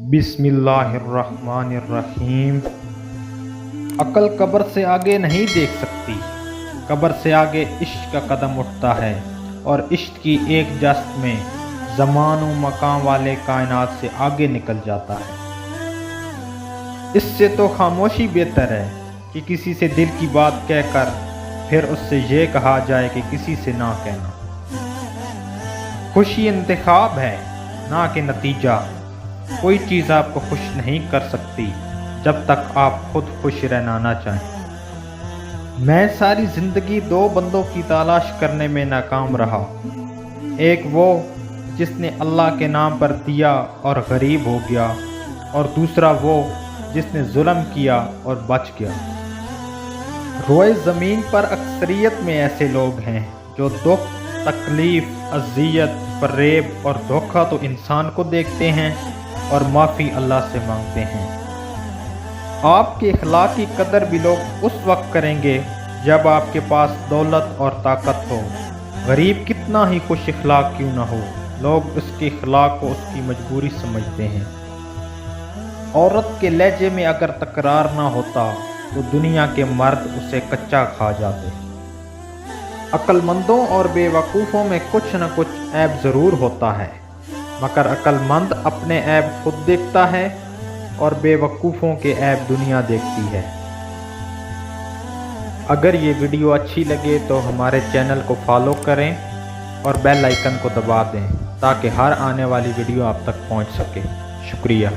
بسم اللہ الرحمن الرحیم۔ عقل قبر سے آگے نہیں دیکھ سکتی، قبر سے آگے عشق کا قدم اٹھتا ہے، اور عشق کی ایک جست میں زمان و مکان والے کائنات سے آگے نکل جاتا ہے۔ اس سے تو خاموشی بہتر ہے کہ کسی سے دل کی بات کہہ کر پھر اس سے یہ کہا جائے کہ کسی سے نہ کہنا۔ خوشی انتخاب ہے نہ کہ نتیجہ۔ کوئی چیز آپ کو خوش نہیں کر سکتی جب تک آپ خود خوش رہنا نہ چاہیں۔ میں ساری زندگی دو بندوں کی تلاش کرنے میں ناکام رہا، ایک وہ جس نے اللہ کے نام پر دیا اور غریب ہو گیا، اور دوسرا وہ جس نے ظلم کیا اور بچ گیا۔ روئے زمین پر اکثریت میں ایسے لوگ ہیں جو دکھ، تکلیف، اذیت، فریب اور دھوکہ تو انسان کو دیکھتے ہیں اور معافی اللہ سے مانگتے ہیں۔ آپ کے اخلاق کی قدر بھی لوگ اس وقت کریں گے جب آپ کے پاس دولت اور طاقت ہو۔ غریب کتنا ہی خوش اخلاق کیوں نہ ہو، لوگ اس کے اخلاق کو اس کی مجبوری سمجھتے ہیں۔ عورت کے لہجے میں اگر تکرار نہ ہوتا تو دنیا کے مرد اسے کچا کھا جاتے۔ عقل مندوں اور بے وقوفوں میں کچھ نہ کچھ عیب ضرور ہوتا ہے، مگر عقل مند اپنے عیب خود دیکھتا ہے اور بے وقوفوں کے عیب دنیا دیکھتی ہے۔ اگر یہ ویڈیو اچھی لگے تو ہمارے چینل کو فالو کریں اور بیل آئیکن کو دبا دیں تاکہ ہر آنے والی ویڈیو آپ تک پہنچ سکے۔ شکریہ۔